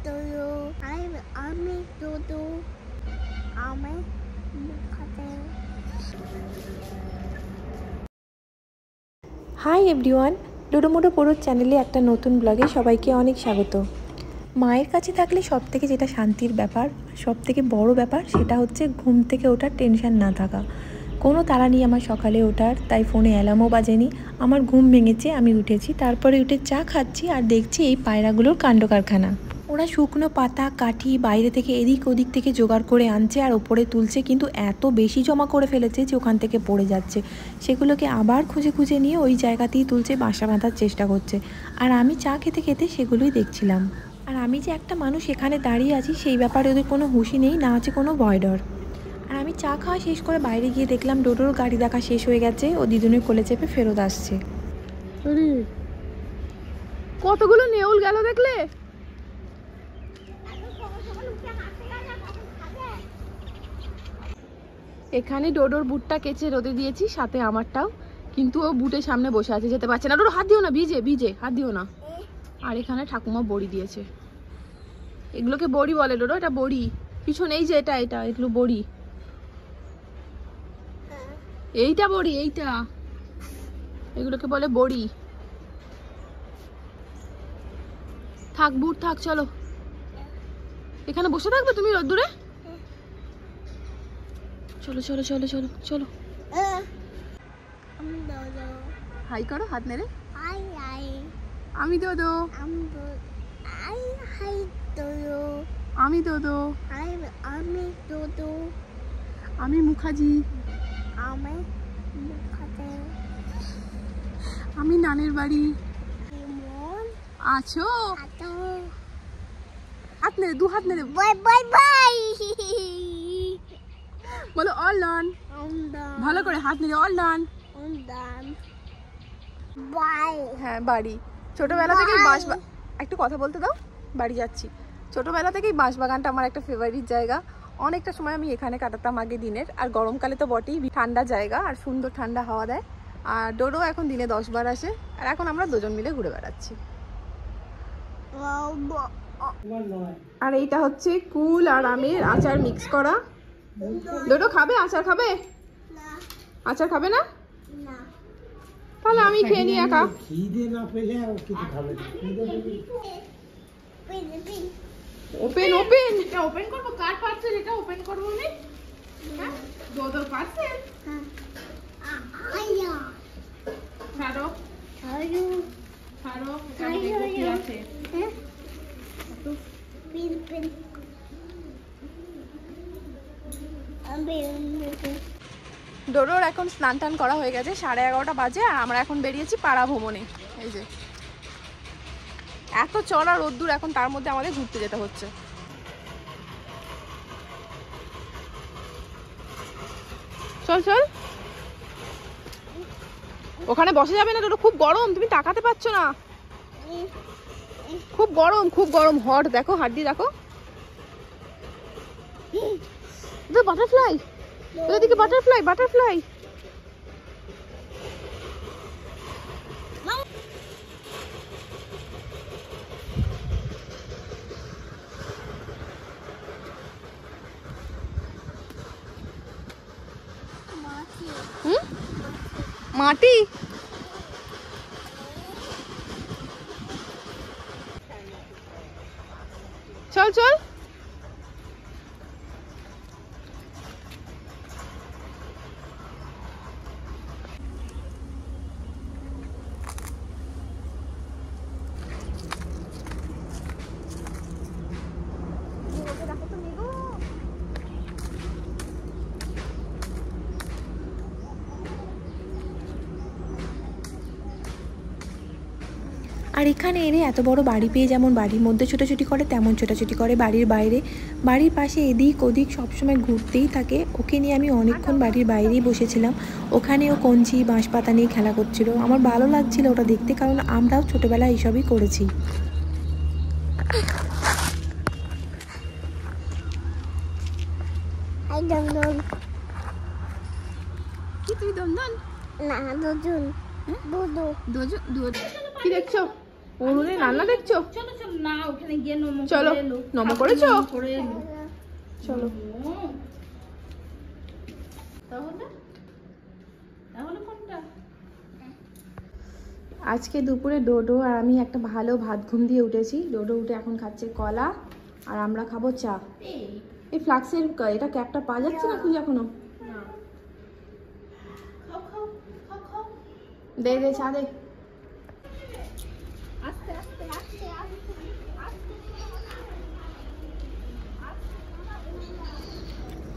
Dodo. I'm Dodo. I'm Mukade. Hi everyone, ডোডোমোডো পোড়োর চ্যানেলে একটা নতুন ব্লগে সবাইকে অনেক স্বাগত। মায়ের কাছে থাকলে সবথেকে যেটা শান্তির ব্যাপার, সবথেকে বড় ব্যাপার, সেটা হচ্ছে ঘুম থেকে ওঠার টেনশন না থাকা। কোনো তাড়া নেই আমার সকালে ওঠার, তাই ফোনে অ্যালার্মও বাজেনি। আমার ঘুম ভেঙেছে, আমি উঠেছি, তারপরে উঠে চা খাচ্ছি আর দেখছি এই পায়রাগুলোর কাণ্ড কারখানা। ওরা শুকনো পাতা কাঠি বাইরে থেকে এদিক ওদিক থেকে জোগাড় করে আনছে আর ওপরে তুলছে, কিন্তু এত বেশি জমা করে ফেলেছে যে ওখান থেকে পড়ে যাচ্ছে। সেগুলোকে আবার খুঁজে খুঁজে নিয়ে ওই জায়গাতেই তুলছে, বাসা বাঁধার চেষ্টা করছে। আর আমি চা খেতে খেতে সেগুলোই দেখছিলাম। আর আমি যে একটা মানুষ এখানে দাঁড়িয়ে আছি সেই ব্যাপারে ওদের কোনো হুঁশি নেই, না আছে কোনো ভয় ডর। আর আমি চা খাওয়া শেষ করে বাইরে গিয়ে দেখলাম ডোডোর গাড়ি দেখা শেষ হয়ে গেছে, ও দিদুনের কোলে চেপে ফেরত আসছে। কতগুলো নেউল গেল দেখলে? এখানে ডোডোর বুটটা কেচে রোদে দিয়েছি, সাথে আমারটাও, কিন্তু ও বুটের সামনে বসে আছে, যেতে পারছে না। ডোডো হাত দিও না, ভিজে ভিজে, হাত দিও না। আর এখানে ঠাকুমা বড়ি দিয়েছে, এগুলোকে বড়ি বলে ডোডো, এটা বড়ি। পিছনে এই যে এটা এটা এগুলো বড়ি, এইটা বড়ি, এইটা, এগুলোকে বলে বড়ি। থাক বুট থাক, চলো। এখানে বসে থাকবে তুমি রোদ্দুরে? চলো চলো চলো চলো চলো। I'm Dodo. হাই করো, হাত নেড়ে। Hi. আমি Dodo. I'm Dodo. Hi Dodo. আমি Dodo. I'm Dodo. আমি মুখার্জি। I'm Mukade. আমি নানের বাড়ি। Lemon. আছো? Ato. হাত নেড়ে, দু হাত নেড়ে Bye. বলো অল ডান। I'm done. ভালো করে হাত নেড়ে all done. I'm done. Bye. হ্যাঁ বাড়ি, ছোটবেলা থেকেই একটু কথা বলতে দাও, বাড়ি যাচ্ছি। ছোটবেলা থেকেই বাঁশবাগানটা আমার একটা ফেভারিট জায়গা। অনেকটা সময় আমি এখানে কাটাতাম আগে দিনের, আর গরমকালে তো বটেই, ঠান্ডা জায়গা আর সুন্দর ঠান্ডা হাওয়া দেয়। আর ডোডো এখন দিনে 10 বার আসে, আর এখন আমরা দুজন মিলে ঘুরে বেড়াচ্ছি। আর এইটা হচ্ছে কুল আর আমের আচার মিক্স করা। ডোডো খাবে? আচার খাবে? আচার খাবে না? তাহলে আমি খেয়ে নিই একা। ওপেন ওপেন, এটা ওপেন করবো? কার পার্সেল এটা ওপেন করবো আমি? হ্যাঁ, ডোডোর পার্সেল। ছাড়ো ছাড়ো, এখানে দেখো কি আছে। ডোডোর এখন স্নান টান করা হয়ে গেছে, 11:30 বাজে, আর আমরা এখন বেরিয়েছি পাড়া ভ্রমণে। এই যে এত চড়া রোদ্দুর এখন, তার মধ্যে আমাদের ঘুরতে যেতে হচ্ছে। চল চল, ওখানে বসে যাবে না ডোডো, খুব গরম, তুমি তাকাতে পারছো না, খুব গরম খুব গরম। হট দেখো, হাত দিয়ে দেখো, বাটারফ্লাই, ওদিকে বাটারফ্লাই বাটারফ্লাই। মাটি, চল চল। আর এখানে এনে এত বড় বাড়ি পেয়ে যেমন বাড়ির মধ্যে ছোটাছুটি করে, তেমন ছোটাছুটি করে বাড়ির বাইরে। বাড়ির পাশে এদিক ওদিক সবসময় ঘুরতেই থাকে। ওকে নিয়ে আমি অনেকক্ষণ বাড়ির বাইরেই বসেছিলাম। ওখানে ও কঞ্চি বাঁশ পাতা নিয়ে খেলা করছিল, আমার ভালো লাগছিল ওটা দেখতে, কারণ আমরাও ছোটোবেলায় এইসবই করেছি। কি তুই দন্দন? না, দুজন। কি দেখছো? উনুনে রান্না দেখছো? চলো চলো না ওখানে গিয়ে নমো চলো, করে এলো। নমো করেছো? করে এলো। চলো। তাহলে তাহলে কোনটা? আজকে দুপুরে ডোডো আর আমি একটা ভালো ভাত ঘুম দিয়ে উঠেছি। ডোডো উঠে এখন খাচ্ছে কলা আর আমরা খাবো চা। এই ফ্লাক্সের এটা ক্যাপটা পাওয়া যাচ্ছে না খুঁজে এখনো। খাও খাও খাও খাও। দে দে চা দে। আস্তে আস্তে আস্তে আস্তে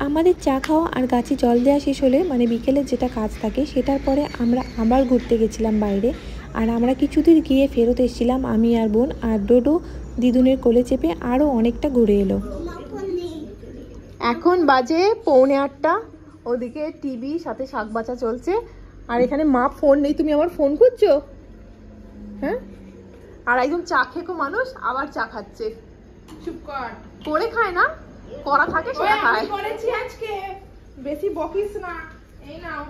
আমাদের চা খাওয়া আর গাছে জল দেওয়া শেষ হলে মানে বিকেলের যেটা কাজ থাকে সেটার পরে আমরা আবার ঘুরতে গেছিলাম বাইরে। আর আমরা কিছুদূর গিয়ে ফেরত এসেছিলাম আমি আর বোন, আর ডোডো দিদুনের কোলে চেপে আরও অনেকটা ঘুরে এলো। এখন বাজে 7:45। ওদিকে টিভি সাথে শাক বাছা চলছে আর এখানে মা ফোন নেই। তুমি আমার ফোন খুঁজছো? হ্যাঁ, আর একদম চা খেকো মানুষ আবার চা খাচ্ছে। চুপ কর। করে খায় না, করা থাকে সেটা খায়। করেছি আজকে, বেশি বকিস না। এই নাও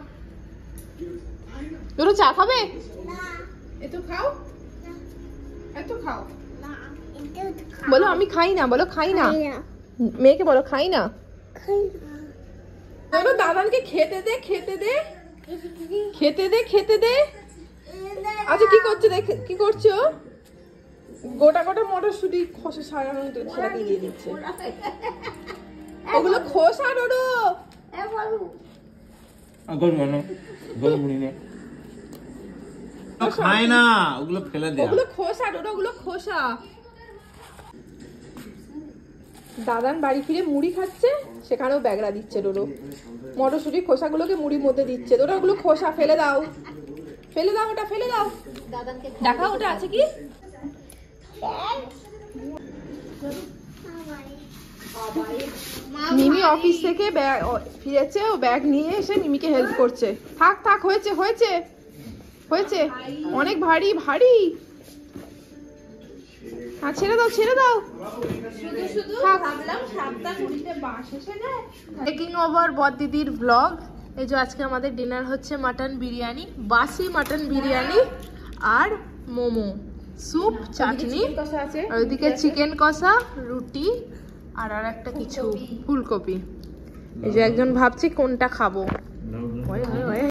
তোর চা খাবে? এত খাও, এত খাও। না এটা বলো আমি খাই না, বলো খাই না। খাই না মেয়েকে বলো খাই না। খাই না বলো দাদানকে খেতে দে, খেতে দে, খেতে দে, খেতে দে। আচ্ছা কি করছো? দেখে কি করছো? গোটা গোটা মটরশুঁটি খোসা সারানো সেটাকে দিয়ে দিচ্ছে। ওগুলো খোসা ডোডো। খায় না, ওগুলো ফেলে দেয়। ওগুলো খোসা ডোডো, ওগুলো খোসা। দাদান বাড়ি ফিরে মুড়ি খাচ্ছে, সেখানেও ব্যাগরা দিচ্ছে ডোডো। মটরশুঁটির খোসাগুলোকে মুড়ির মধ্যে দিচ্ছে। ডোডো ওগুলো খোসা ফেলে দাও, ফেলে দাও, ওটা ফেলে দাও। দেখা ওটা আছে কি? মিমি অফিস থেকে ফিরেছে, ও ব্যাগ নিয়ে এসে মিমিকে হেল্প করছে। থাক থাক, হয়েছে হয়েছে হয়েছে, অনেক ভারী ভারী। হ্যাঁ ছেড়ে দাও, ছেড়ে দাও। টেকিং ওভার বদ দিদির ব্লগ। এই যে আজকে আমাদের ডিনার হচ্ছে মাটন বিরিয়ানি, বাসি মাটন বিরিয়ানি আর মোমো, স্যুপ, চাটনি, আর ওইদিকে চিকেন কষা, রুটি আর একটা কিছু ফুলকপি। এই যে একজন ভাবছি কোনটা খাবো। Way way way.